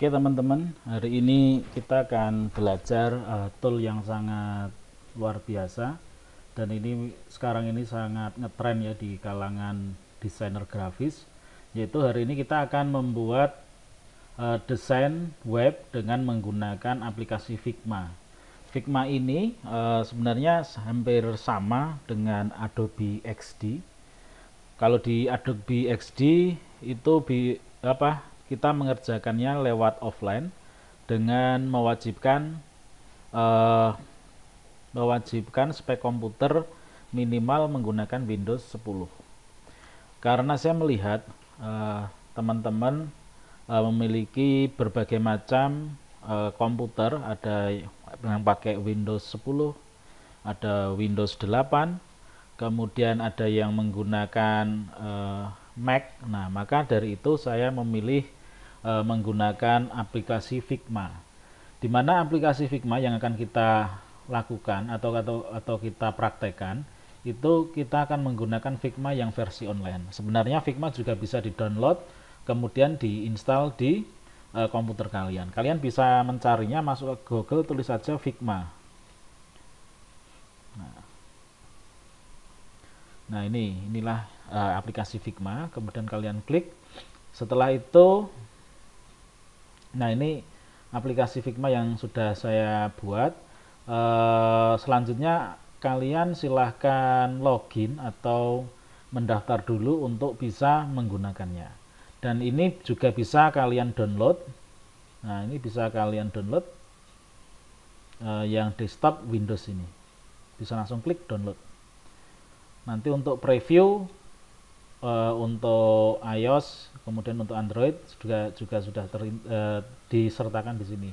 Oke teman-teman, hari ini kita akan belajar tool yang sangat luar biasa, dan ini sekarang ini sangat ngetren ya di kalangan desainer grafis, yaitu hari ini kita akan membuat desain web dengan menggunakan aplikasi Figma. Figma ini sebenarnya hampir sama dengan Adobe XD. Kalau di Adobe XD itu kita mengerjakannya lewat offline dengan mewajibkan spek komputer minimal menggunakan Windows 10. Karena saya melihat teman-teman memiliki berbagai macam komputer, ada yang pakai Windows 10, ada Windows 8, kemudian ada yang menggunakan Mac. Nah, maka dari itu saya memilih menggunakan aplikasi Figma. Di mana aplikasi Figma yang akan kita lakukan atau kita praktekkan, itu kita akan menggunakan Figma yang versi online. Sebenarnya Figma juga bisa di-download, kemudian diinstal di komputer kalian. Kalian bisa mencarinya, masuk ke Google, tulis saja Figma. Nah, inilah aplikasi Figma, kemudian kalian klik. Setelah itu, nah ini aplikasi Figma yang sudah saya buat. Selanjutnya kalian silahkan login atau mendaftar dulu untuk bisa menggunakannya. Dan ini juga bisa kalian download. Nah, ini bisa kalian download yang desktop Windows ini. Bisa langsung klik download. Nanti untuk preview untuk iOS, kemudian untuk Android juga sudah disertakan di sini.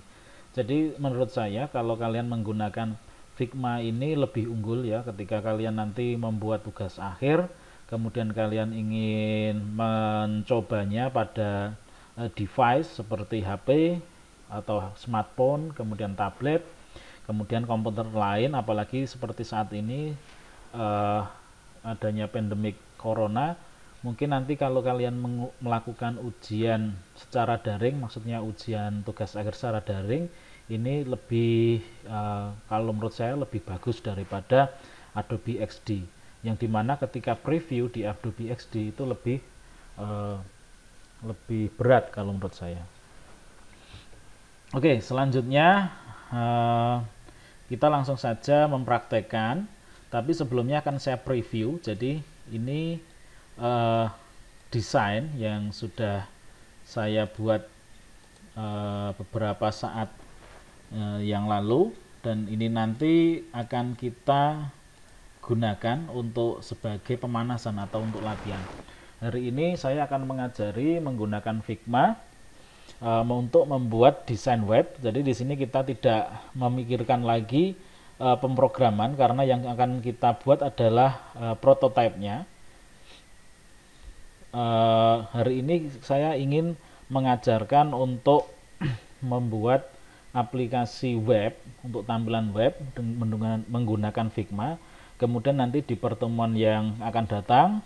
Jadi menurut saya kalau kalian menggunakan Figma ini lebih unggul ya ketika kalian nanti membuat tugas akhir, kemudian kalian ingin mencobanya pada device seperti HP atau smartphone, kemudian tablet, kemudian komputer lain, apalagi seperti saat ini adanya pandemik corona. Mungkin nanti kalau kalian melakukan ujian secara daring, maksudnya ujian tugas akhir secara daring, ini lebih kalau menurut saya lebih bagus daripada Adobe XD, yang dimana ketika preview di Adobe XD itu lebih berat kalau menurut saya. Oke, selanjutnya kita langsung saja mempraktekkan, tapi sebelumnya akan saya preview. Jadi ini desain yang sudah saya buat beberapa saat yang lalu, dan ini nanti akan kita gunakan untuk sebagai pemanasan atau untuk latihan. Hari ini saya akan mengajari menggunakan Figma untuk membuat desain web. Jadi di sini kita tidak memikirkan lagi pemrograman, karena yang akan kita buat adalah prototipenya. Hari ini saya ingin mengajarkan untuk membuat aplikasi web, untuk tampilan web dengan menggunakan Figma. Kemudian nanti di pertemuan yang akan datang,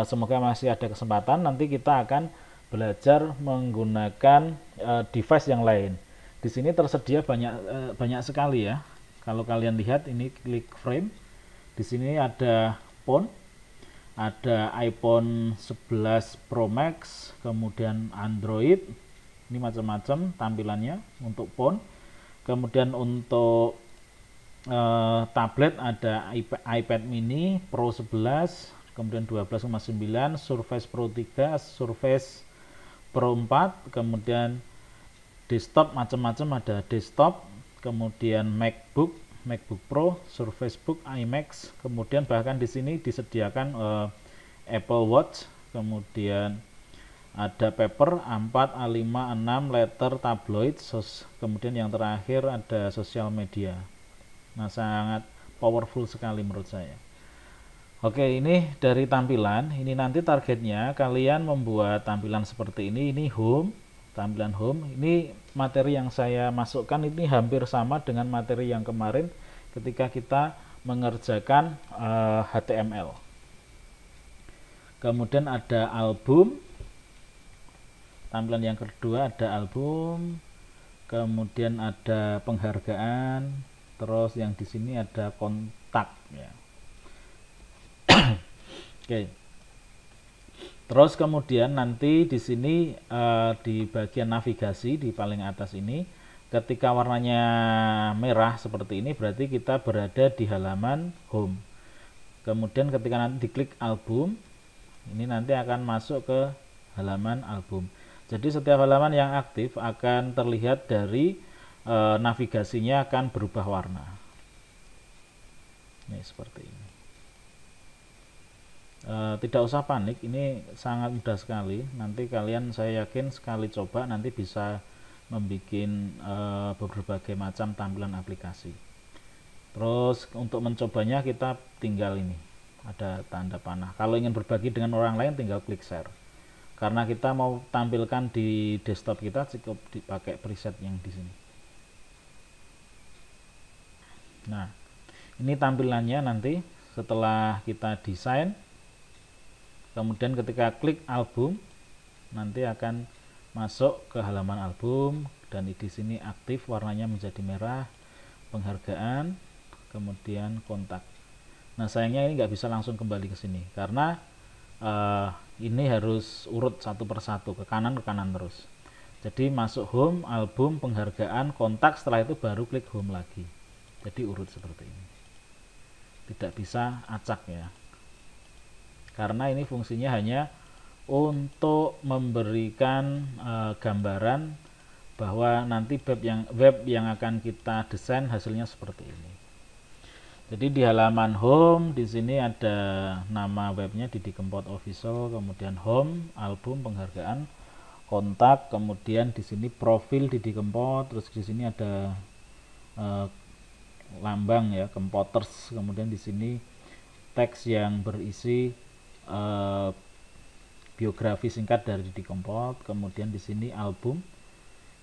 semoga masih ada kesempatan, nanti kita akan belajar menggunakan device yang lain. Di sini tersedia banyak sekali ya. Kalau kalian lihat ini, klik frame. Di sini ada phone, ada iPhone 11 Pro Max, kemudian Android. Ini macam-macam tampilannya untuk phone. Kemudian untuk tablet ada iPad mini Pro 11, kemudian 12,9, Surface Pro 3, Surface Pro 4, kemudian desktop macam-macam, ada desktop, kemudian MacBook Pro, Surface Book, iMac, kemudian bahkan di sini disediakan Apple Watch, kemudian ada paper A4, A5, A6, letter, tabloid, kemudian yang terakhir ada sosial media. Nah, sangat powerful sekali menurut saya. Oke, ini dari tampilan. Ini nanti targetnya kalian membuat tampilan seperti ini. Ini home, tampilan home. Ini materi yang saya masukkan ini hampir sama dengan materi yang kemarin ketika kita mengerjakan HTML. Kemudian ada album, tampilan yang kedua ada album, kemudian ada penghargaan, terus yang di sini ada kontak ya. Oke. Terus kemudian nanti di sini di bagian navigasi di paling atas ini, ketika warnanya merah seperti ini berarti kita berada di halaman home. Kemudian ketika nanti diklik album, ini nanti akan masuk ke halaman album. Jadi setiap halaman yang aktif akan terlihat dari navigasinya akan berubah warna. Ini seperti ini. Tidak usah panik, ini sangat mudah sekali. Nanti kalian, saya yakin sekali coba nanti bisa membuat berbagai macam tampilan aplikasi. Terus untuk mencobanya kita tinggal ini, ada tanda panah. Kalau ingin berbagi dengan orang lain tinggal klik share. Karena kita mau tampilkan di desktop kita, cukup dipakai preset yang di sini. Nah, ini tampilannya nanti setelah kita desain. Kemudian ketika klik album, nanti akan masuk ke halaman album, dan di sini aktif warnanya menjadi merah, penghargaan, kemudian kontak. Nah sayangnya ini nggak bisa langsung kembali ke sini karena ini harus urut satu persatu ke kanan terus. Jadi masuk home, album, penghargaan, kontak, setelah itu baru klik home lagi. Jadi urut seperti ini. Tidak bisa acak ya. Karena ini fungsinya hanya untuk memberikan gambaran bahwa nanti web yang akan kita desain hasilnya seperti ini. Jadi di halaman home di sini ada nama webnya Didi Kempot Official, kemudian home, album, penghargaan, kontak, kemudian di sini profil Didi Kempot, terus di sini ada lambang ya Kempoters, kemudian di sini teks yang berisi biografi singkat dari Didi Kempot, kemudian di sini album,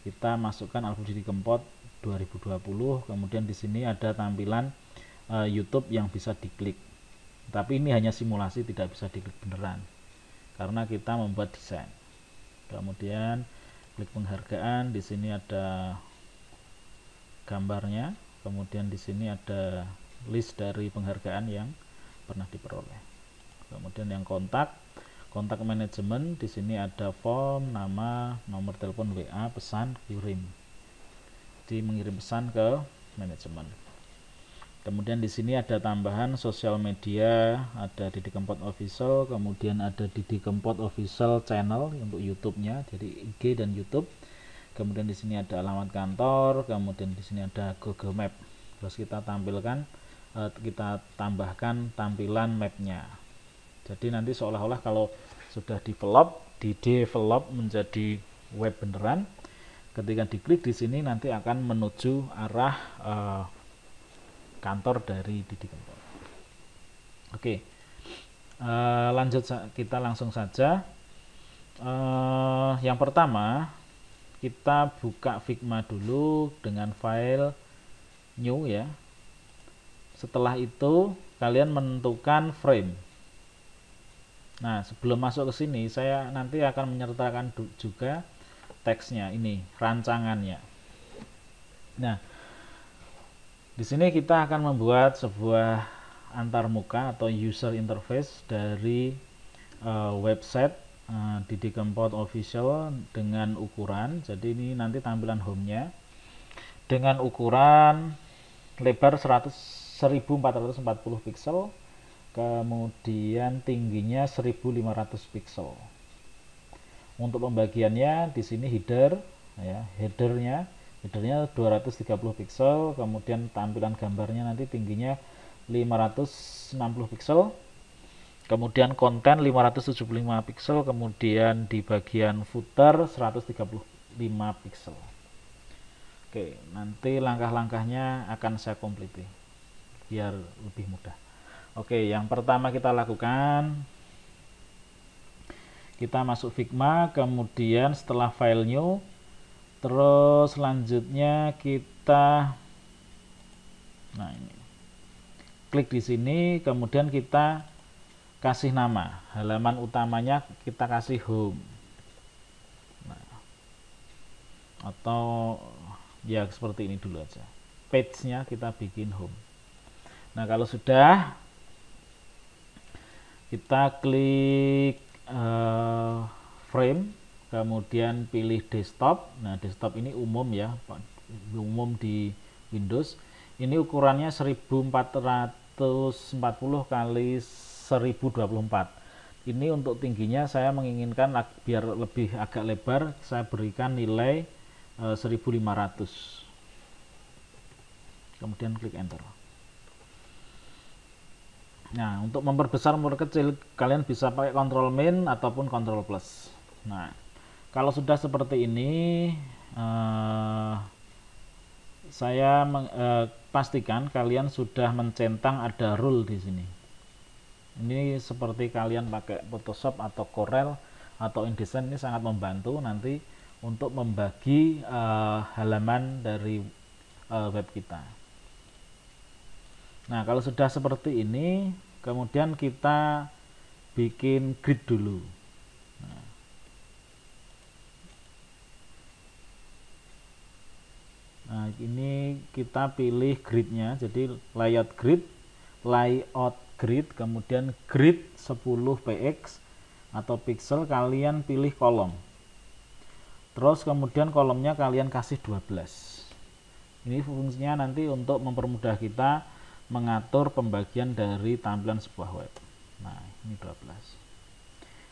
kita masukkan album Didi Kempot 2020, kemudian di sini ada tampilan YouTube yang bisa diklik. Tapi ini hanya simulasi, tidak bisa diklik beneran karena kita membuat desain. Kemudian klik penghargaan, di sini ada gambarnya, kemudian di sini ada list dari penghargaan yang pernah diperoleh. Kemudian yang kontak manajemen, di sini ada form, nama, nomor telepon, WA, pesan, kirim. Jadi mengirim pesan ke manajemen. Kemudian di sini ada tambahan sosial media, ada Didi Kempot Official, kemudian ada Didi Kempot Official Channel untuk YouTube-nya, jadi IG dan YouTube. Kemudian di sini ada alamat kantor, kemudian di sini ada Google Map. Terus kita kita tambahkan tampilan mapnya. Jadi nanti seolah-olah kalau sudah di-develop menjadi web beneran, ketika diklik di sini nanti akan menuju arah kantor dari Didi Kempot. Oke, lanjut, kita langsung saja. Yang pertama kita buka Figma dulu dengan file new ya. Setelah itu kalian menentukan frame. Nah, sebelum masuk ke sini, saya nanti akan menyertakan juga teksnya, ini rancangannya. Nah, di sini kita akan membuat sebuah antarmuka atau user interface dari website Didi Kempot Official dengan ukuran. Jadi ini nanti tampilan home-nya dengan ukuran lebar 1440 pixel. Kemudian tingginya 1500 pixel. Untuk pembagiannya di sini header ya, headernya 230 pixel, kemudian tampilan gambarnya nanti tingginya 560 pixel. Kemudian konten 575 pixel, kemudian di bagian footer 135 pixel. Oke, nanti langkah-langkahnya akan saya complete biar lebih mudah. Oke, yang pertama kita lakukan, kita masuk Figma, kemudian setelah file new, terus selanjutnya kita ini klik di sini, kemudian kita kasih nama, halaman utamanya kita kasih home. Nah, atau ya seperti ini dulu aja. Page-nya kita bikin home. Nah, kalau sudah, kita klik frame, kemudian pilih desktop. Nah, desktop ini umum ya, umum di Windows. Ini ukurannya 1440 kali 1024. Ini untuk tingginya saya menginginkan biar lebih agak lebar, saya berikan nilai 1500. Kemudian klik enter. Nah, untuk memperbesar memperkecil kalian bisa pakai Ctrl Min ataupun Ctrl Plus. Nah, kalau sudah seperti ini, saya pastikan kalian sudah mencentang ada rule di sini. Ini seperti kalian pakai Photoshop atau Corel atau InDesign, ini sangat membantu nanti untuk membagi halaman dari web kita. Nah, kalau sudah seperti ini, kemudian kita bikin grid dulu. Nah, ini kita pilih gridnya, jadi layout grid, kemudian grid 10 px atau pixel, kalian pilih kolom. Terus kemudian kolomnya kalian kasih 12. Ini fungsinya nanti untuk mempermudah kita mengatur pembagian dari tampilan sebuah web. Nah, ini 12.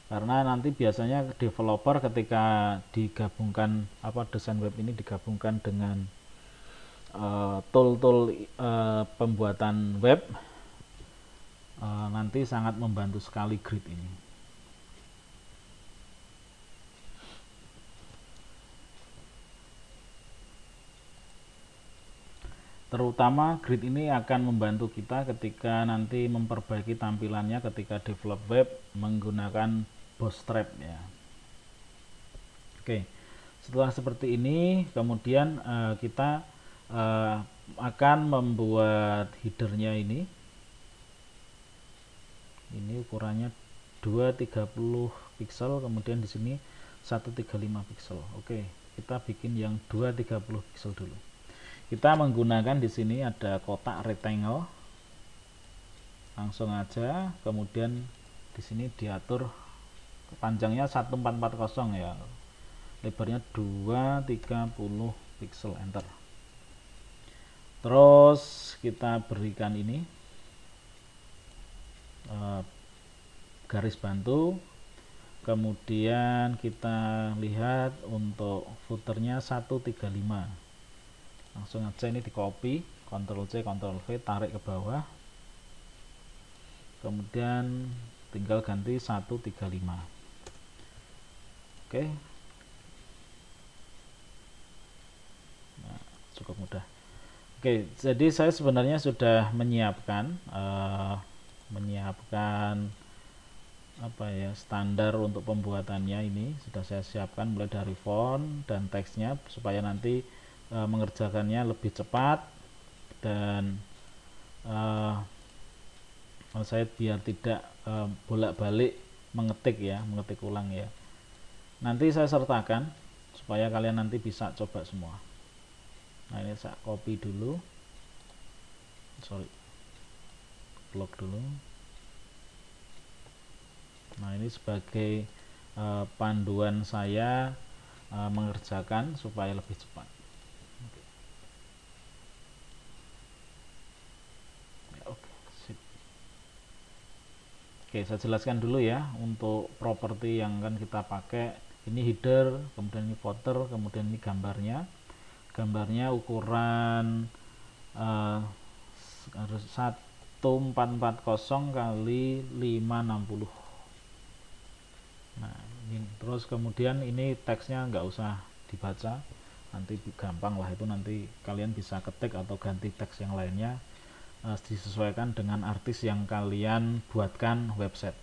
Karena nanti biasanya developer ketika digabungkan desain web ini digabungkan dengan tool-tool pembuatan web, nanti sangat membantu sekali grid ini. Terutama grid ini akan membantu kita ketika nanti memperbaiki tampilannya ketika develop web menggunakan Bootstrap ya. Oke, setelah seperti ini, kemudian kita akan membuat headernya ini. Ini ukurannya 230 pixel, kemudian di sini 135 pixel. Oke, kita bikin yang 230 pixel dulu. Kita menggunakan di sini ada kotak rectangle, langsung aja, kemudian di sini diatur panjangnya 1440 ya, lebarnya 230 pixel, enter. Terus kita berikan ini garis bantu, kemudian kita lihat untuk footernya 135. Langsung aja ini di copy, Ctrl C Ctrl V, tarik ke bawah, kemudian tinggal ganti 135. Oke, nah, cukup mudah. Oke, jadi saya sebenarnya sudah menyiapkan standar untuk pembuatannya. Ini sudah saya siapkan mulai dari font dan teksnya supaya nanti mengerjakannya lebih cepat, dan saya biar tidak bolak-balik mengetik ulang ya. Nanti saya sertakan supaya kalian nanti bisa coba semua. Nah, ini saya copy dulu, blok dulu. Nah, ini sebagai panduan saya mengerjakan supaya lebih cepat. Oke, saya jelaskan dulu ya untuk properti yang akan kita pakai. Ini header, kemudian ini footer, kemudian ini gambarnya. Gambarnya ukuran 1440 kali 560. Nah, ini terus kemudian ini teksnya nggak usah dibaca, nanti gampang lah, itu nanti kalian bisa ketik atau ganti teks yang lainnya disesuaikan dengan artis yang kalian buatkan website.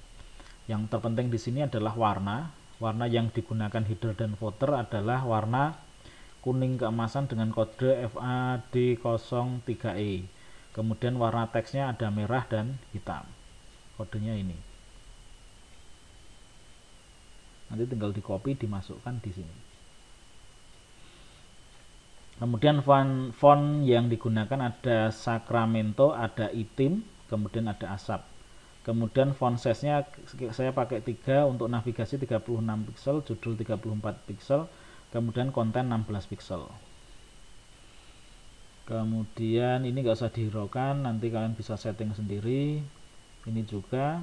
Yang terpenting di sini adalah warna. Warna yang digunakan header dan footer adalah warna kuning keemasan dengan kode FAD03E. Kemudian warna teksnya ada merah dan hitam. Kodenya ini. Nanti tinggal di copy, dimasukkan di sini. Kemudian font yang digunakan ada Sacramento, ada itim, kemudian ada asap. Kemudian font size-nya saya pakai 3, untuk navigasi 36 pixel, judul 34 pixel, kemudian konten 16 pixel. Kemudian ini nggak usah dihiraukan, nanti kalian bisa setting sendiri. Ini juga.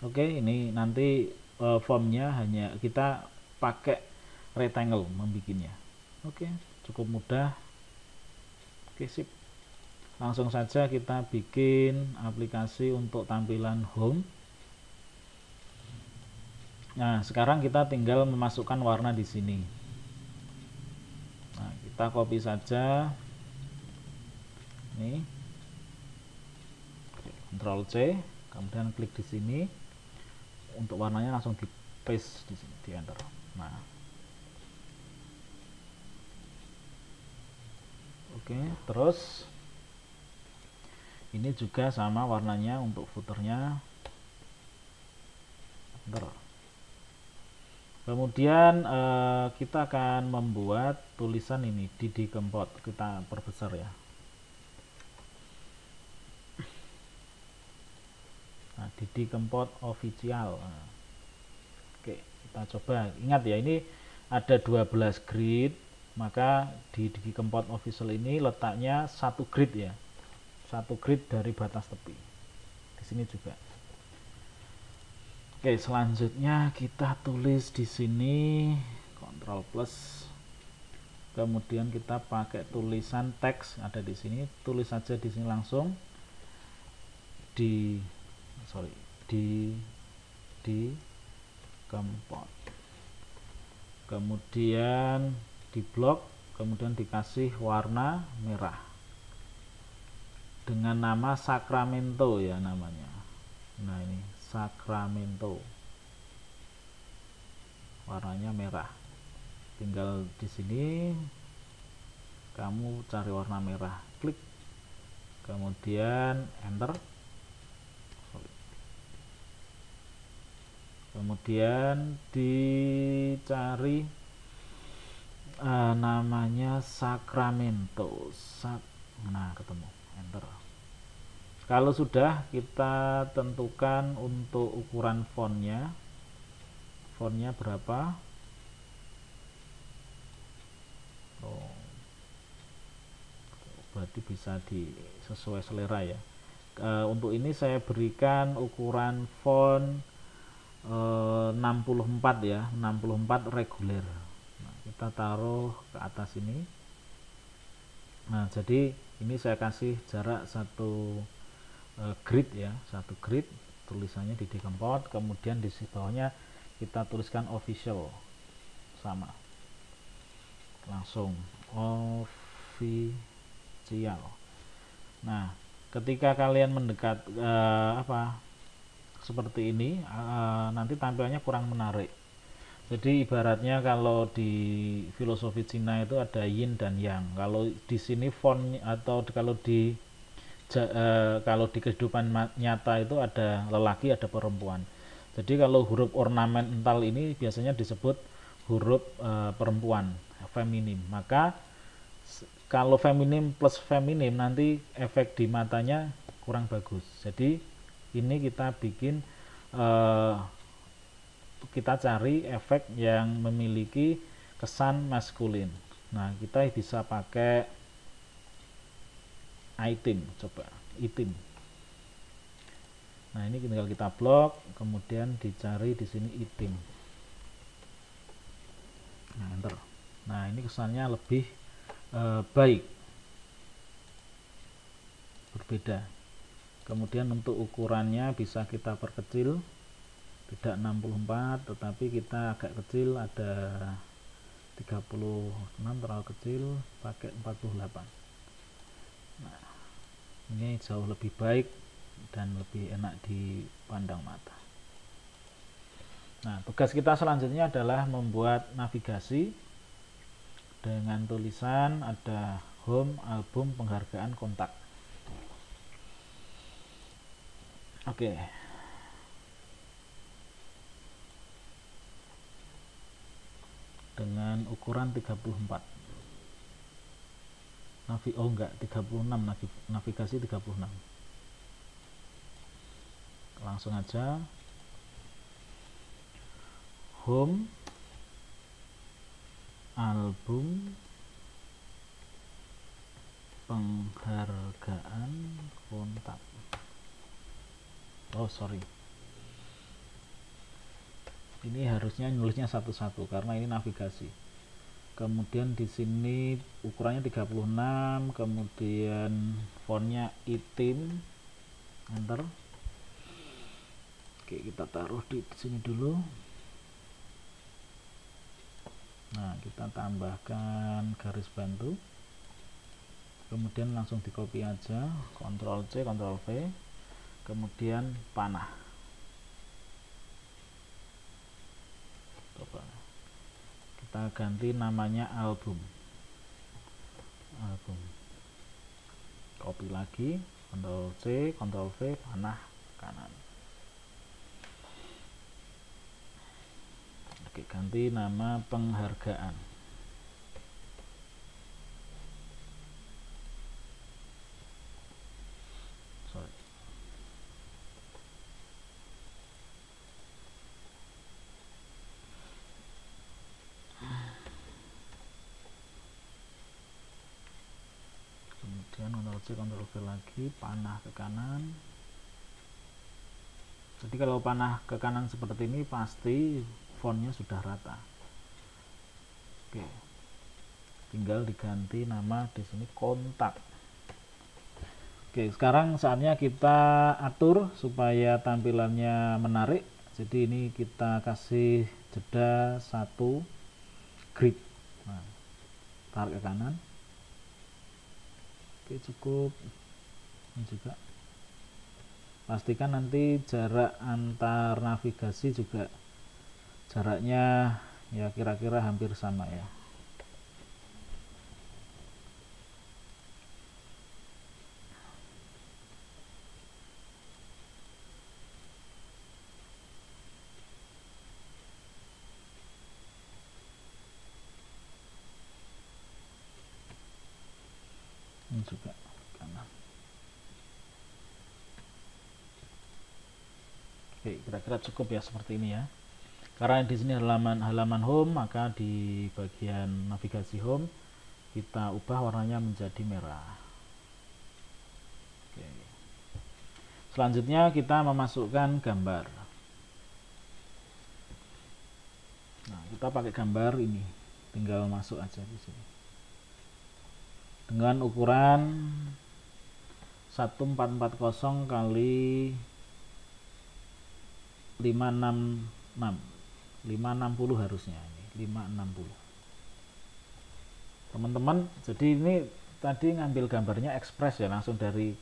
Oke, ini nanti formnya hanya kita pakai rectangle membikinnya. Oke, cukup mudah. Oke, sip. Langsung saja kita bikin aplikasi untuk tampilan home. Nah, sekarang kita tinggal memasukkan warna di sini. Nah, kita copy saja. Ini. Ctrl C, kemudian klik di sini. Untuk warnanya langsung di paste di sini, di enter. Nah. Oke, terus ini juga sama warnanya untuk footernya. Enter. Kemudian kita akan membuat tulisan ini di Kempot, kita perbesar ya. Nah, Didi Kempot official. Nah, oke, kita coba. Ingat ya, ini ada 12 grid, maka di Didi Kempot official ini letaknya 1 grid ya. 1 grid dari batas tepi. Di sini juga. Oke, selanjutnya kita tulis di sini Ctrl plus. Kemudian kita pakai tulisan teks ada di sini, tulis saja di sini langsung di Kempot. Kemudian di blok, kemudian dikasih warna merah dengan nama Sacramento ya namanya. Nah, ini Sacramento, warnanya merah. Tinggal di sini kamu cari warna merah, klik, kemudian enter. Kemudian dicari namanya Sacramento. Nah, ketemu, enter. Kalau sudah, kita tentukan untuk ukuran fontnya berapa. Berarti bisa sesuai selera ya. Untuk ini saya berikan ukuran font 64 ya, 64 reguler. Nah, kita taruh ke atas ini. Nah, jadi ini saya kasih jarak 1 grid ya, 1 grid, tulisannya di Kempot. Kemudian di bawahnya kita tuliskan official, sama, langsung official. Nah, ketika kalian mendekat seperti ini, nanti tampilannya kurang menarik. Jadi ibaratnya kalau di filosofi Cina itu ada yin dan yang. Kalau di sini font atau kalau di kehidupan nyata itu ada lelaki, ada perempuan. Jadi kalau huruf ornamental ini biasanya disebut huruf perempuan, feminim. Maka kalau feminim plus feminim nanti efek di matanya kurang bagus. Jadi ini kita bikin kita cari efek yang memiliki kesan maskulin. Nah, kita bisa pakai item, coba item. Nah, ini tinggal kita blok, kemudian dicari di sini item. Nah, enter. Nah, ini kesannya lebih baik, berbeda. Kemudian untuk ukurannya bisa kita perkecil, tidak 64 tetapi kita agak kecil, ada 36 terlalu kecil, pakai 48. Nah, ini jauh lebih baik dan lebih enak dipandang mata. Nah, tugas kita selanjutnya adalah membuat navigasi dengan tulisan ada home, album, penghargaan, kontak. Oke. Dengan ukuran 34. oh enggak, 36, navigasi 36. Langsung aja home, album, penghargaan, kontak. Oh sorry, ini harusnya nulisnya satu-satu karena ini navigasi. Kemudian di sini ukurannya 36, kemudian fontnya item, enter. Oke, kita taruh di sini dulu. Nah, kita tambahkan garis bantu. Kemudian langsung di copy aja, Ctrl C, Ctrl V. Kemudian panah. Coba. Kita ganti namanya album. Copy lagi, Ctrl C, Ctrl V, panah kanan. Oke, ganti nama penghargaan. Sorry. Kemudian Ctrl C, Ctrl V lagi, panah ke kanan. Jadi kalau panah ke kanan seperti ini pasti fontnya sudah rata. Oke, tinggal diganti nama di sini kontak. Oke, sekarang saatnya kita atur supaya tampilannya menarik. Jadi ini kita kasih jeda 1 grid. Nah, tarik ke kanan. Oke, cukup. Ini juga. Pastikan nanti jarak antar navigasi juga jaraknya ya kira-kira hampir sama ya. Ini juga kanan. Oke, kira-kira cukup ya seperti ini ya. Karena di sini halaman home, maka di bagian navigasi home kita ubah warnanya menjadi merah. Oke. Selanjutnya kita memasukkan gambar. Nah, kita pakai gambar ini, tinggal masuk aja di sini. Dengan ukuran 1440 kali 566. 560 harusnya, ini 560 teman-teman. Jadi ini tadi ngambil gambarnya ekspres ya, langsung dari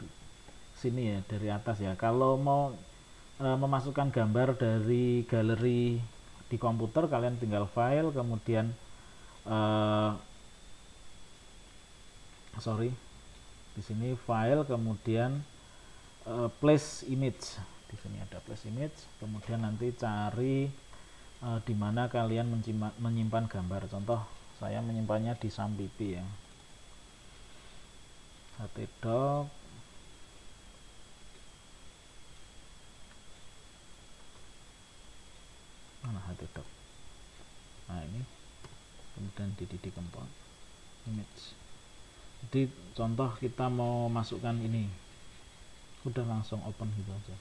sini ya, dari atas ya. Kalau mau memasukkan gambar dari galeri di komputer, kalian tinggal file, kemudian di sini file, kemudian place image. Di sini ada place image, kemudian nanti cari di mana kalian menyimpan gambar. Contoh saya menyimpannya di Sampipi ya, htdoc, mana htdoc, nah ini, kemudian di Didi.Kempot image. Jadi contoh kita mau masukkan ini, udah langsung open gitu aja,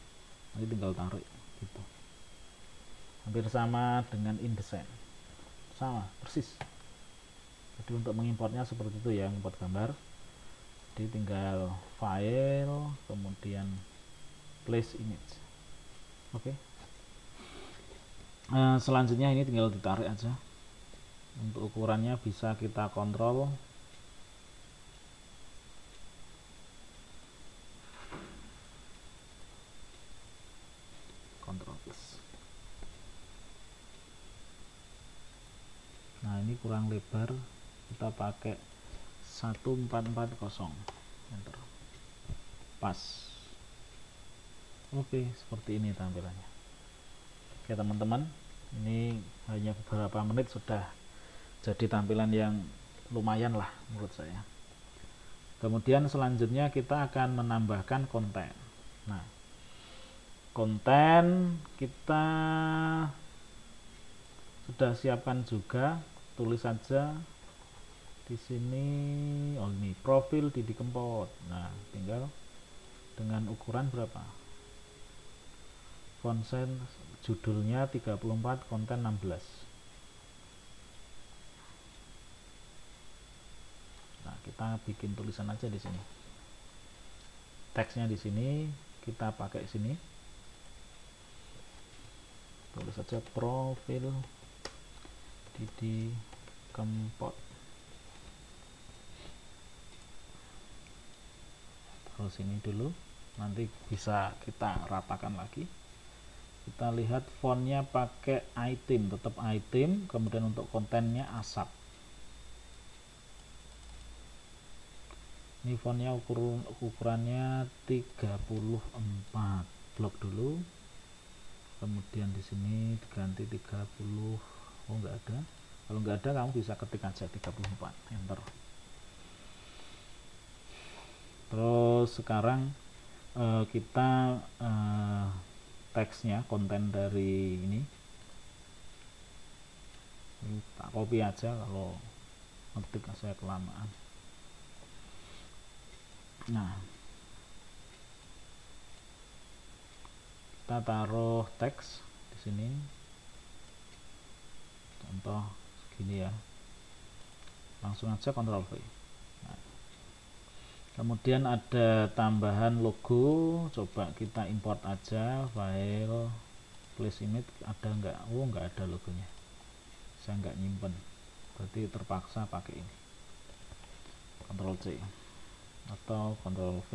nanti tinggal tarik gitu. Hampir sama dengan InDesign, sama persis. Jadi untuk mengimportnya seperti itu ya, import gambar. Jadi tinggal file, kemudian place image. Oke. Selanjutnya ini tinggal ditarik aja. Untuk ukurannya bisa kita kontrol. Kontrol plus. Nah, ini kurang lebar, kita pakai 1440, enter, pas. Oke, seperti ini tampilannya. Oke teman-teman, ini hanya beberapa menit sudah jadi tampilan yang lumayan lah menurut saya. Kemudian selanjutnya kita akan menambahkan konten. Nah, konten kita sudah siapkan juga, tulis saja di sini. Oh, ini profil Didi Kempot. Nah, tinggal dengan ukuran berapa? Font size judulnya 34, konten 16. Nah, kita bikin tulisan aja di sini. Teksnya di sini kita pakai sini. Tulis saja profil Didi Kempot. Terus ini dulu, nanti bisa kita ratakan lagi. Kita lihat fontnya pakai item, tetap item. Kemudian untuk kontennya ASAP. Ini fontnya ukurannya 34. Blok dulu. Kemudian di sini diganti 30. Oh, enggak ada. Kalau enggak ada, kamu bisa ketik aja 34, enter. Terus sekarang kita teksnya, konten dari ini tak copy aja, kalau ngetik saya kelamaan. Nah, kita taruh teks di sini, contoh segini ya, langsung aja Ctrl V. Nah, kemudian ada tambahan logo, coba kita import aja file place image, ada enggak? Oh, enggak ada logonya, saya enggak nyimpen, berarti terpaksa pakai ini, Ctrl C atau Ctrl V.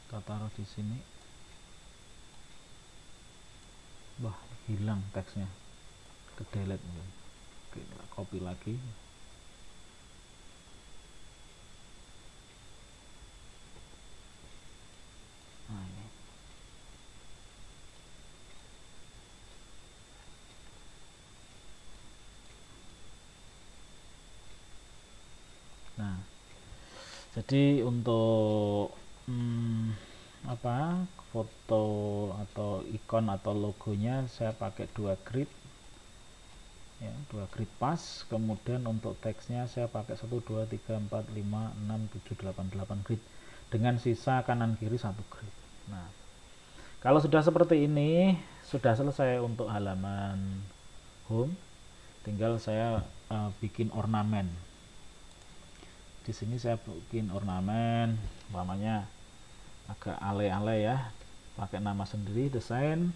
Kita taruh di sini. Wah, hilang teksnya, ke delete mungkin. Oke, kita copy lagi. Nah, ini. Nah, jadi untuk foto atau ikon atau logonya saya pakai 2 grid ya, 2 grid pas. Kemudian untuk teksnya saya pakai 1 2 3 4 5 6 7 8 grid dengan sisa kanan kiri 1 grid. Nah, kalau sudah seperti ini, sudah selesai untuk halaman home. Tinggal saya bikin ornamen. Di sini saya bikin ornamen, namanya agak ale-ale ya, pakai nama sendiri, desain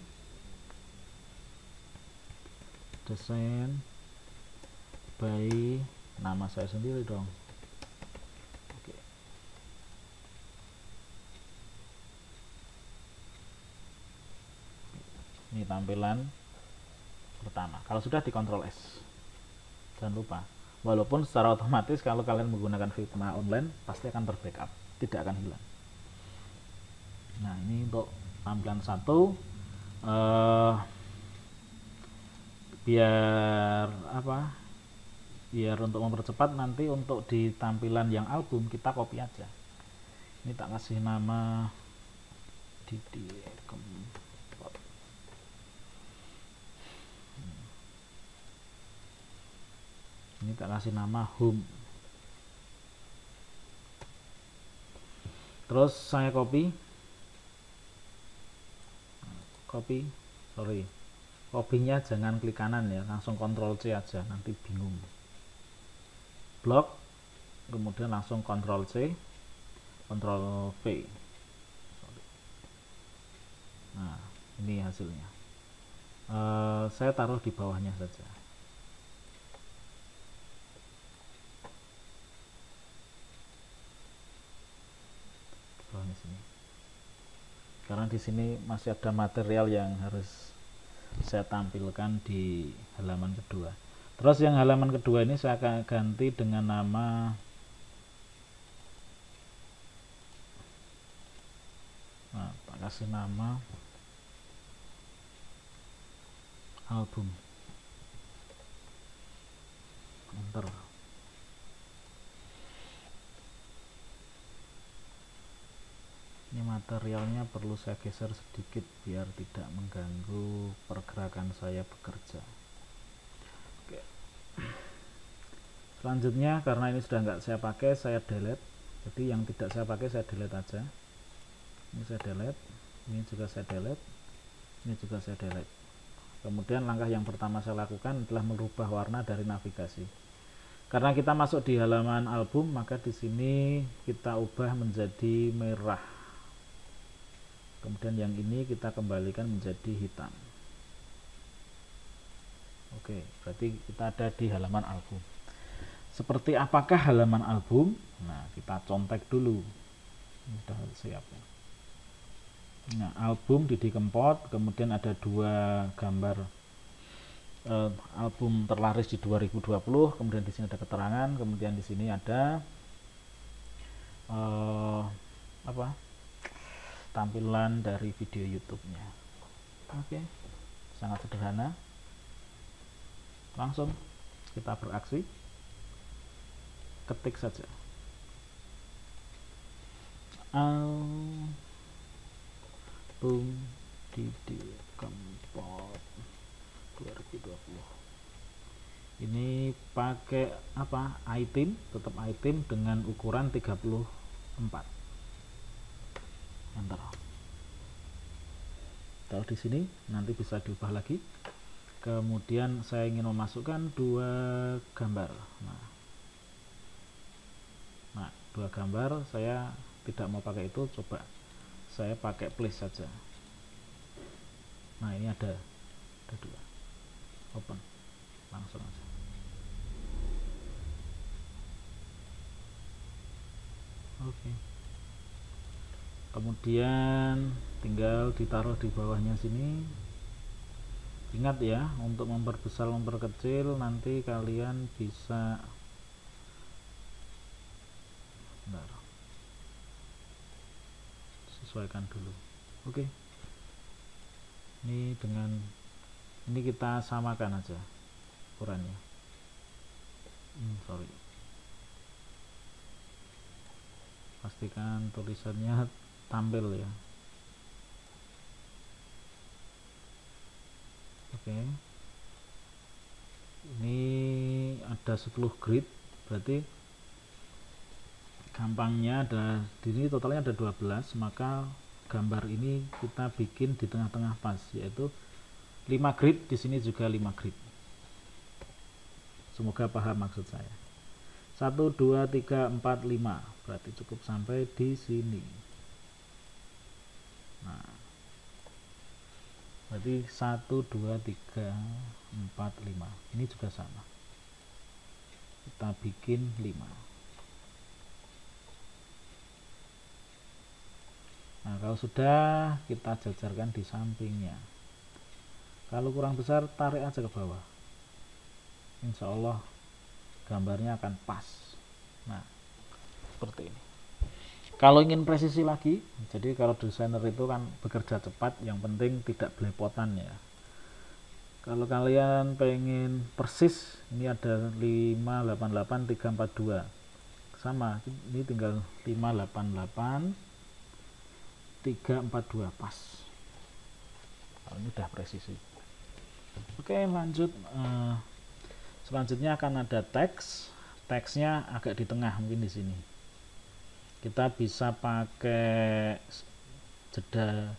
by nama saya sendiri dong. Oke. Ini tampilan pertama. Kalau sudah di Ctrl S, jangan lupa, walaupun secara otomatis kalau kalian menggunakan Figma online pasti akan terbackup, tidak akan hilang. Nah, ini untuk tampilan 1. Biar untuk mempercepat, nanti untuk di tampilan yang album kita copy aja. Ini tak kasih nama Didi Kempot. Ini tak kasih nama home. Terus saya copy-nya jangan klik kanan ya, langsung Ctrl C aja, nanti bingung. Blok, kemudian langsung Ctrl C, Ctrl V. Nah, ini hasilnya. Saya taruh di bawahnya saja. Bawahnya sini. Karena di sini masih ada material yang harus saya tampilkan di halaman kedua. Terus yang halaman kedua ini saya akan ganti dengan nama kasih nama album, enter. Ini materialnya perlu saya geser sedikit biar tidak mengganggu pergerakan saya bekerja. Oke. Selanjutnya karena ini sudah nggak saya pakai, saya delete. Jadi yang tidak saya pakai saya delete aja. Ini saya delete, ini juga saya delete, ini juga saya delete. Kemudian langkah yang pertama saya lakukan adalah merubah warna dari navigasi. Karena kita masuk di halaman album, maka di sini kita ubah menjadi merah. Kemudian yang ini kita kembalikan menjadi hitam. Oke, berarti kita ada di halaman album. Seperti apakah halaman album? Nah, kita contek dulu. Sudah siap. Nah, album Didi Kempot, kemudian ada dua gambar album terlaris di 2020, kemudian di sini ada keterangan, kemudian di sini ada tampilan dari video YouTube-nya. Oke, sangat sederhana. Langsung kita beraksi, ketik saja album Didi Kempot 2020. Ini pakai apa? item, tetap item dengan ukuran 34. Enter. Kalau di sini nanti bisa diubah lagi. Kemudian saya ingin memasukkan dua gambar. Nah, dua gambar saya tidak mau pakai itu, coba saya pakai place saja. Nah, ini ada dua. Open. Langsung aja. Oke. Kemudian tinggal ditaruh di bawahnya sini. Ingat ya, untuk memperbesar memperkecil nanti kalian bisa sesuaikan dulu. Oke. Ini dengan ini kita samakan aja ukurannya. Sorry. Pastikan tulisannya tampil ya. Oke. Ini ada 10 grid, berarti gampangnya ada di sini totalnya ada 12, maka gambar ini kita bikin di tengah-tengah pas, yaitu 5 grid, di sini juga 5 grid. Semoga paham maksud saya. 1 2 3 4 5, berarti cukup sampai di sini. Nah, berarti 1 2 3 4 5, ini juga sama, kita bikin 5. Nah, kalau sudah, kita jajarkan di sampingnya. Kalau kurang besar, tarik aja ke bawah, insya Allah gambarnya akan pas. Nah, seperti ini. Kalau ingin presisi lagi, jadi kalau desainer itu kan bekerja cepat, yang penting tidak belepotan ya. Kalau kalian pengen persis, ini ada 588 342, sama, ini tinggal 588 342 pas. Kalau ini udah presisi. Oke, lanjut. Selanjutnya akan ada teks. Teksnya agak di tengah, mungkin di sini. Kita bisa pakai jeda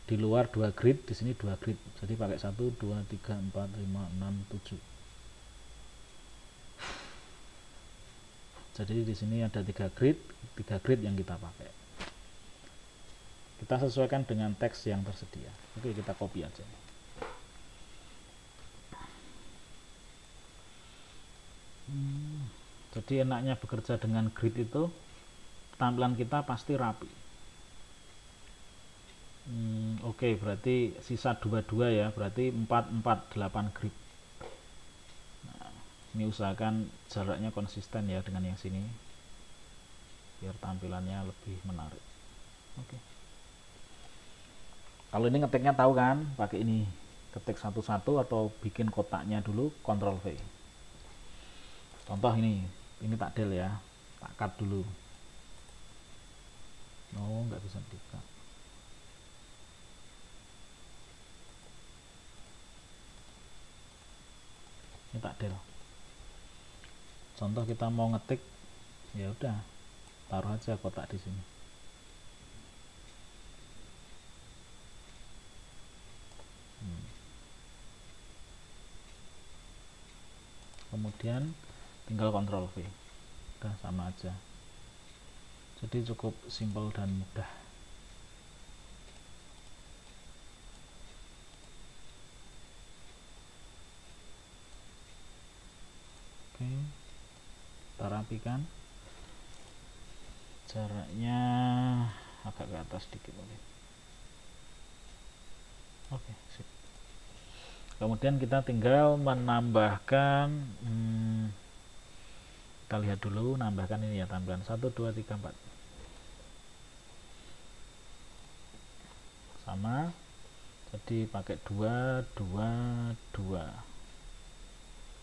di luar 2 grid, di sini 2 grid. Jadi pakai 1 2 3 4 5 6 7. Jadi di sini ada 3 grid yang kita pakai. Kita sesuaikan dengan teks yang tersedia. Oke, kita copy aja. Jadi enaknya bekerja dengan grid itu, tampilan kita pasti rapi. Oke, berarti sisa 22 ya, berarti 4 4 8 grid. Nah, ini usahakan jaraknya konsisten ya dengan yang sini, biar tampilannya lebih menarik. Oke. Kalau ini ngetiknya tahu kan, pakai ini ketik satu-satu atau bikin kotaknya dulu, Ctrl V. Contoh ini tak del ya, tak cut dulu. Oh, nggak bisa di-cut. Ini tak del. Contoh kita mau ngetik, ya udah, taruh aja kotak di sini. Kemudian tinggal Ctrl V. Udah sama aja. Jadi cukup simpel dan mudah. Oke, kita rapikan. Jaraknya agak ke atas sedikit mungkin. Oke, sip. Kemudian kita tinggal menambahkan, kita lihat dulu, nambahkan ini ya, tampilan 1, 2, 3, 4. Sama, jadi pakai 2, 2, 2.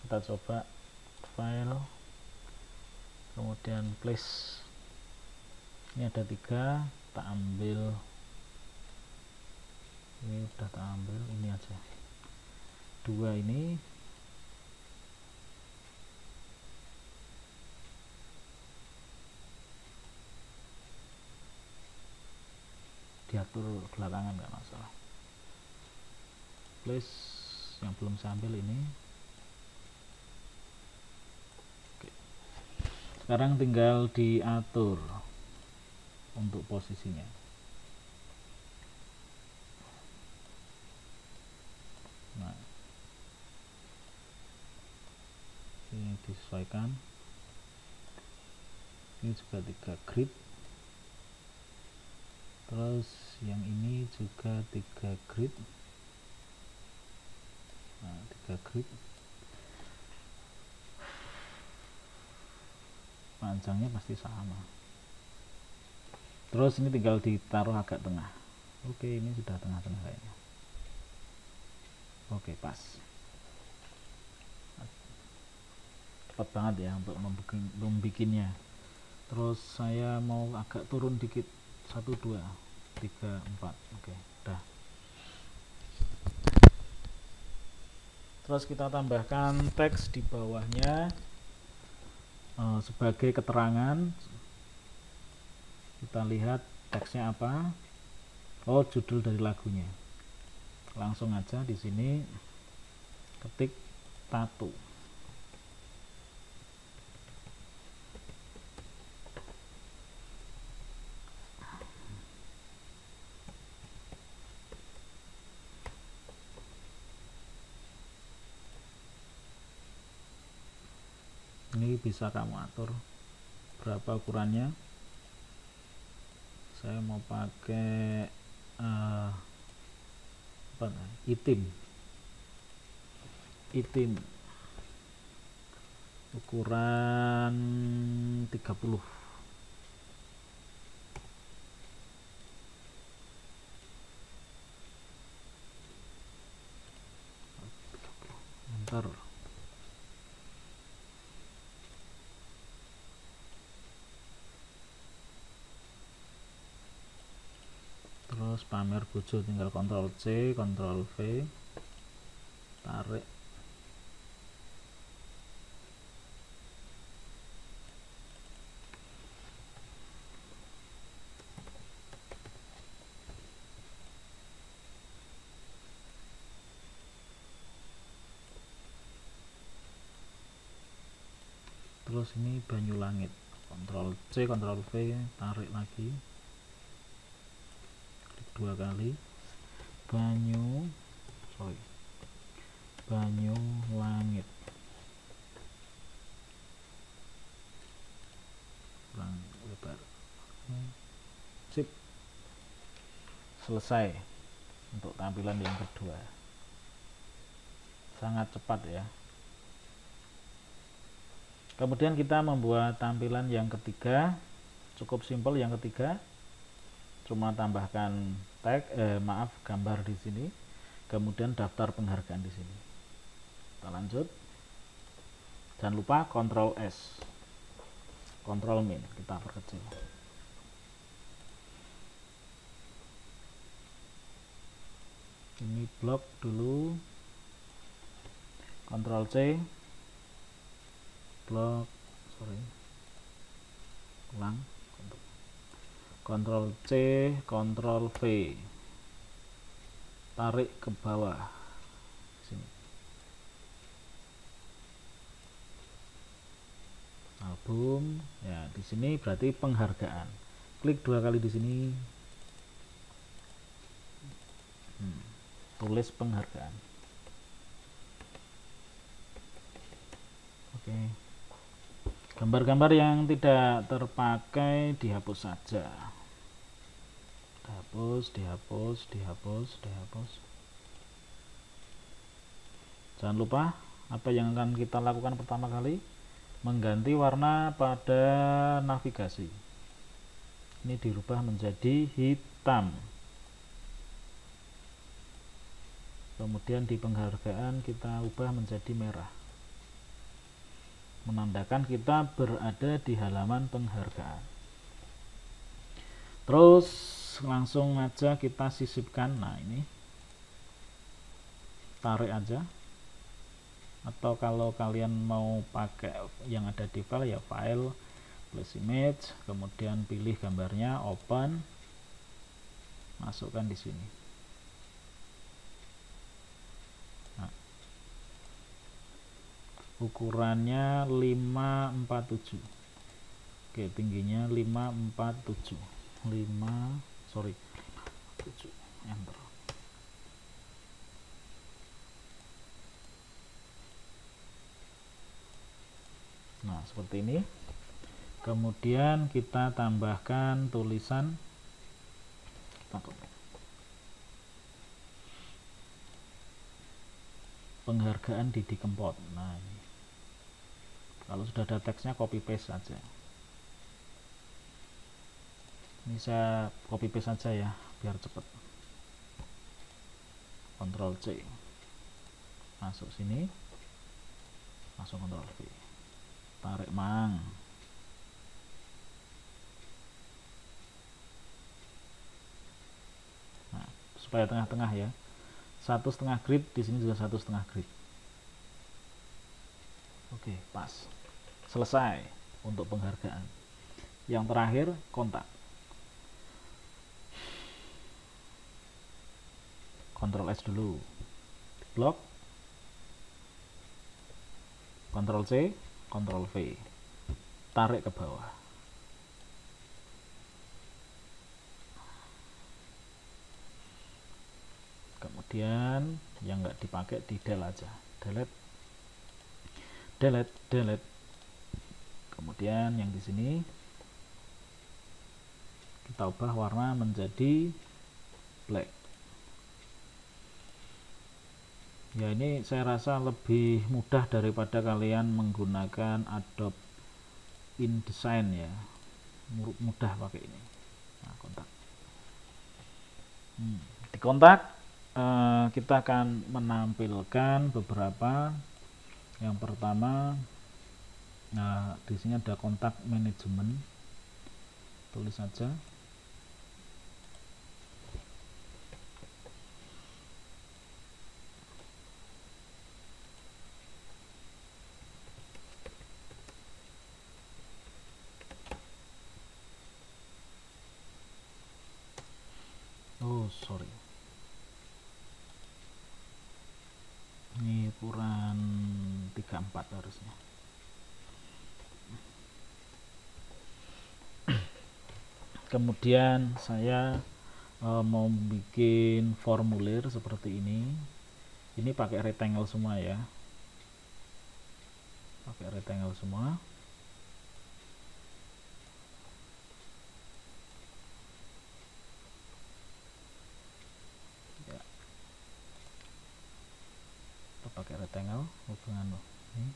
Kita coba file, kemudian place. Ini ada 3, tak ambil. Ini udah tak ambil, ini aja. 2 ini. Diatur belakangan nggak masalah. Place yang belum saya ambil ini. Oke. Sekarang tinggal diatur untuk posisinya. Nah, ini disesuaikan. Ini juga 3 grid. Terus yang ini juga 3 grid. Nah, 3 grid. Panjangnya pasti sama. Terus ini tinggal ditaruh agak tengah. Oke, ini sudah tengah-tengah kayaknya. Oke, pas. Cepat banget ya untuk membikinnya. Terus saya mau agak turun dikit. 1, 2, 3, 4. Oke, udah. Terus kita tambahkan teks di bawahnya sebagai keterangan. Kita lihat teksnya apa. Oh, judul dari lagunya. Langsung aja di sini ketik tattoo. Ini bisa kamu atur berapa ukurannya. Saya mau pakai itim ukuran 30. Enter. Terus pamer bojo tinggal Ctrl C, Ctrl V, tarik. Terus ini banyu langit, Ctrl C, Ctrl V, tarik lagi 2 kali. Banyu langit, kurang lebar. Sip, selesai untuk tampilan yang kedua. Sangat cepat ya. Kemudian kita membuat tampilan yang ketiga, cukup simpel yang ketiga. cuma tambahkan tag gambar di sini, kemudian daftar penghargaan di sini. Kita lanjut. Jangan lupa Ctrl S, Ctrl Min, kita perkecil. Ini blok dulu, Ctrl C, blok, ulang, Ctrl C, Ctrl V, tarik ke bawah sini. Album, ya di sini berarti penghargaan. Klik 2 kali di sini, tulis penghargaan. Oke. Gambar-gambar yang tidak terpakai dihapus saja. Dihapus. Jangan lupa apa yang akan kita lakukan pertama kali, mengganti warna pada navigasi. Ini dirubah menjadi hitam. Kemudian di penghargaan kita ubah menjadi merah, menandakan kita berada di halaman penghargaan. Terus langsung aja kita sisipkan. Nah, ini tarik aja, atau kalau kalian mau pakai yang ada di file, ya file, place image, kemudian pilih gambarnya, open, masukkan di sini. Nah, ukurannya 547. Oke, tingginya 547. 547. Enter. Nah, seperti ini. Kemudian kita tambahkan tulisan penghargaan Didi Kempot. Nah, ini. Kalau sudah ada teksnya, copy paste saja. Ini saya copy paste saja ya, biar cepat. Ctrl C, masuk sini, langsung Ctrl V, tarik mang. Nah, supaya tengah-tengah ya, 1,5 grid, di sini juga 1,5 grid. Oke, pas, selesai untuk penghargaan. Yang terakhir, kontak. Ctrl S dulu, blok, Ctrl C, Ctrl V, tarik ke bawah. Kemudian yang nggak dipakai di delete aja, delete. Kemudian yang di sini kita ubah warna menjadi black. Ya, ini saya rasa lebih mudah daripada kalian menggunakan Adobe InDesign ya, mudah pakai ini. Nah, kontak. Di kontak kita akan menampilkan beberapa. Yang pertama, di sini ada kontak manajemen, tulis saja. Sorry, ini ukuran 34 harusnya. Kemudian saya mau bikin formulir seperti ini pakai rectangle semua ya, pakai rectangle semua. Pakai rectangle, hubungan ini.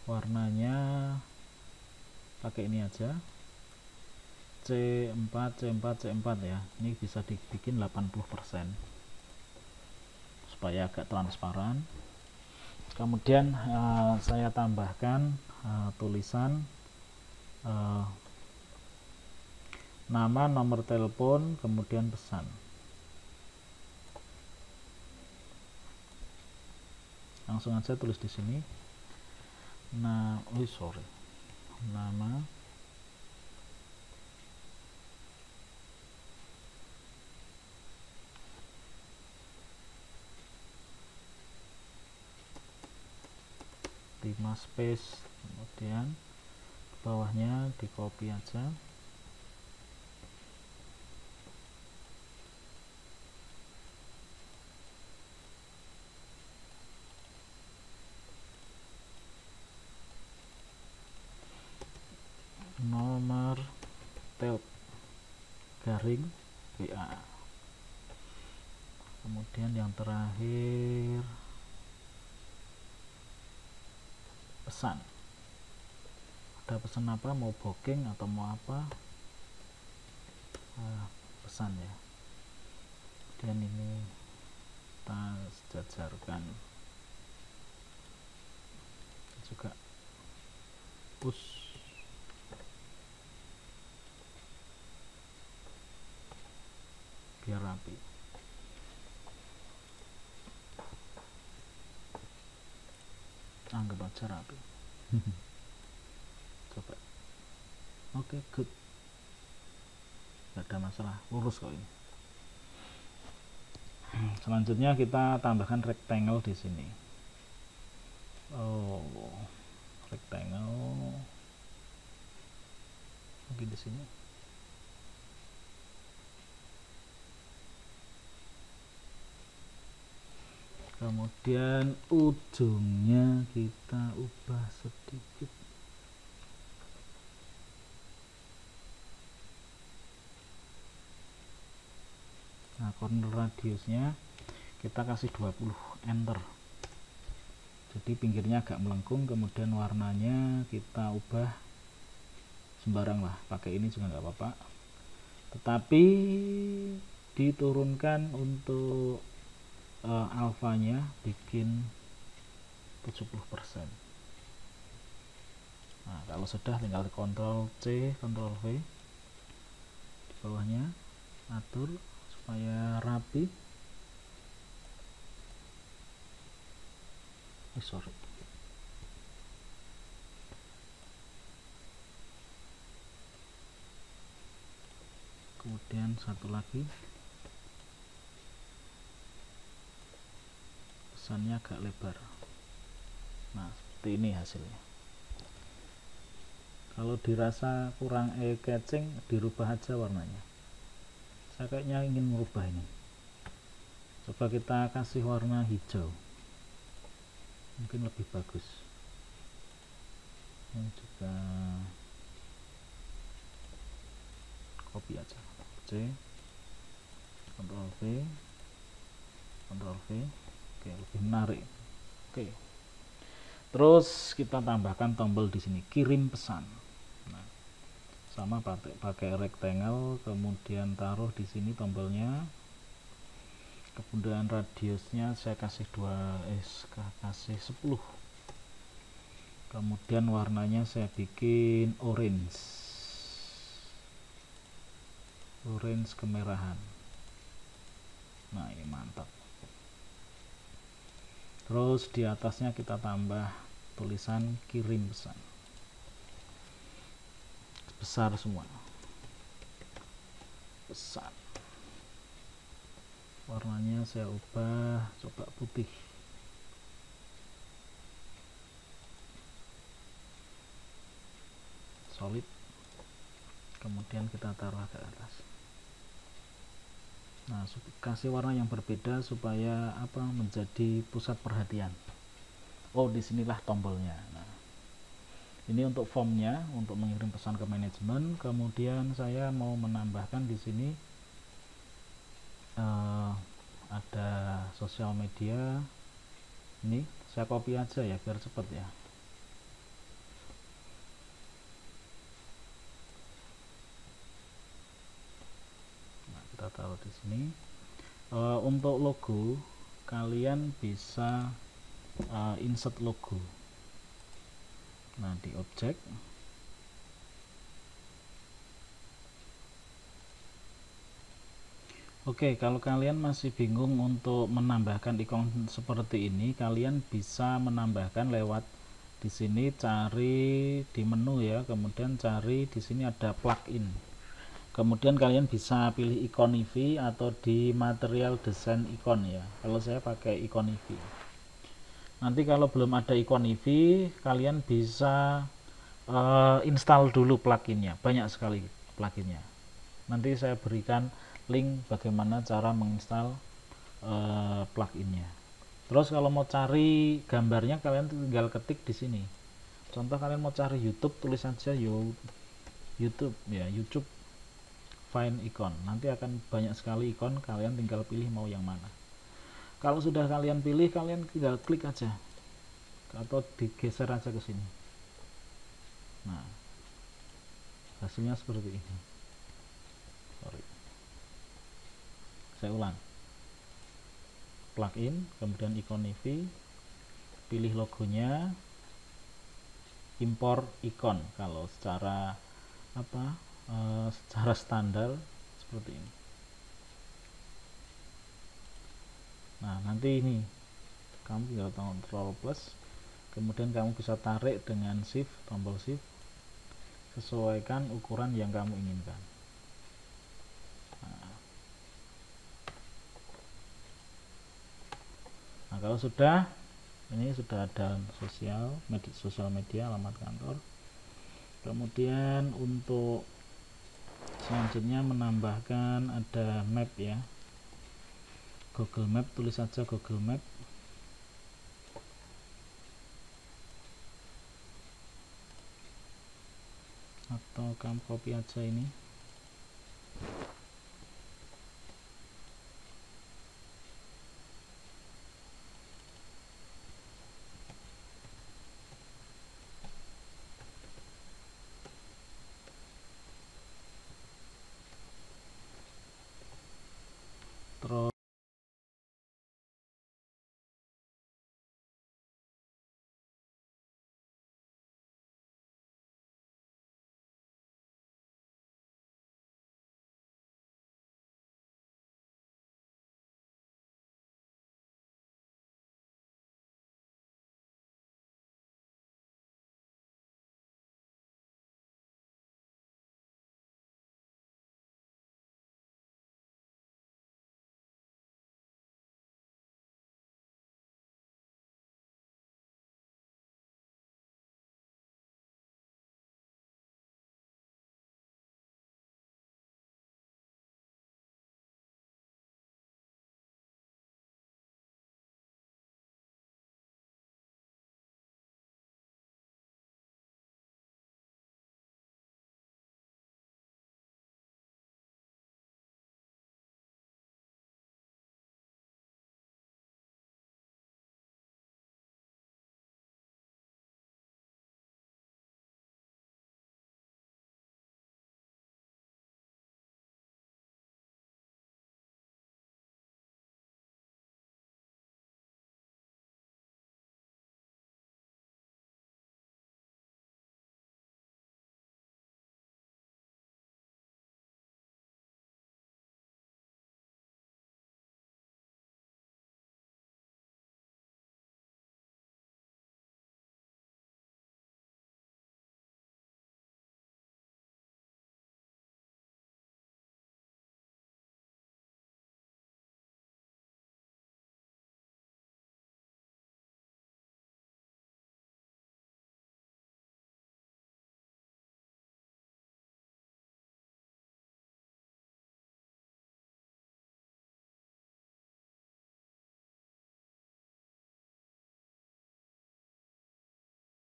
Warnanya pakai ini aja, C4 ya. Ini bisa dibikin 80% supaya agak transparan. Kemudian saya tambahkan tulisan nama, nomor telepon, kemudian pesan. Langsung aja tulis di sini. Nama, lima space, kemudian bawahnya di copy aja. Nomor garing WA. Kemudian yang terakhir pesan. Ada pesan apa, mau booking atau mau apa? Pesan ya. Dan ini kita sejajarkan juga push. Biar rapi. Anggap aja rapi. Coba. Oke, good. Gak ada masalah, lurus kok ini. Selanjutnya kita tambahkan rectangle di sini. Rectangle. Mungkin di sini. Kemudian ujungnya kita ubah sedikit. Nah, corner radiusnya kita kasih 20, enter. Jadi pinggirnya agak melengkung, kemudian warnanya kita ubah sembarang lah, pakai ini juga nggak apa-apa. Tetapi diturunkan untuk alfanya, bikin 70%. Nah, kalau sudah tinggal Ctrl C, Ctrl V. Di bawahnya atur supaya rapi. Kemudian satu lagi, pesannya agak lebar. Nah, seperti ini hasilnya. Kalau dirasa kurang eye-catching, dirubah aja warnanya. Saya kayaknya ingin merubah ini. Coba kita kasih warna hijau, mungkin lebih bagus. Ini juga copy aja, C, Ctrl V, Ctrl V. Oke, lebih menarik. Oke. Terus kita tambahkan tombol di sini, kirim pesan. Nah, sama pakai rectangle, kemudian taruh di sini tombolnya. Kemudian radiusnya saya kasih 10. Kemudian warnanya saya bikin orange kemerahan. Nah, ini mantap. Terus di atasnya kita tambah tulisan kirim pesan besar semua. Pesan, warnanya saya ubah, coba putih. Solid. Kemudian kita taruh ke atas. Nah, kasih warna yang berbeda supaya menjadi pusat perhatian. Oh, disinilah tombolnya. Nah, ini untuk formnya, untuk mengirim pesan ke manajemen. Kemudian saya mau menambahkan di sini ada sosial media. Ini saya copy aja ya biar cepat ya. taruh di sini. Untuk logo kalian bisa insert logo. Nah, di objek Oke, kalau kalian masih bingung untuk menambahkan ikon seperti ini, kalian bisa menambahkan lewat di sini, cari di menu ya, kemudian cari di sini ada plugin. Kemudian kalian bisa pilih ikon Eevee atau di material design ikon ya. Kalau saya pakai ikon Eevee. Nanti kalau belum ada ikon Eevee, kalian bisa install dulu pluginnya. Banyak sekali pluginnya. Nanti saya berikan link bagaimana cara menginstal pluginnya. Terus kalau mau cari gambarnya, kalian tinggal ketik di sini. Contoh kalian mau cari YouTube, tulis saja YouTube ya, YouTube find icon. Nanti akan banyak sekali ikon, kalian tinggal pilih mau yang mana. Kalau sudah kalian pilih, kalian tinggal klik aja atau digeser aja ke sini. Nah, hasilnya seperti ini. Saya ulang, plugin, kemudian ikon Eevee, pilih logonya, impor ikon. Kalau secara secara standar seperti ini. Nah, nanti ini kamu tinggal Ctrl plus, kemudian kamu bisa tarik dengan shift, tombol shift, sesuaikan ukuran yang kamu inginkan. Nah, kalau sudah, ini sudah ada sosial media, alamat kantor. Kemudian untuk selanjutnya menambahkan ada map ya, Google Map, tulis saja Google Map. Atau kamu copy aja ini.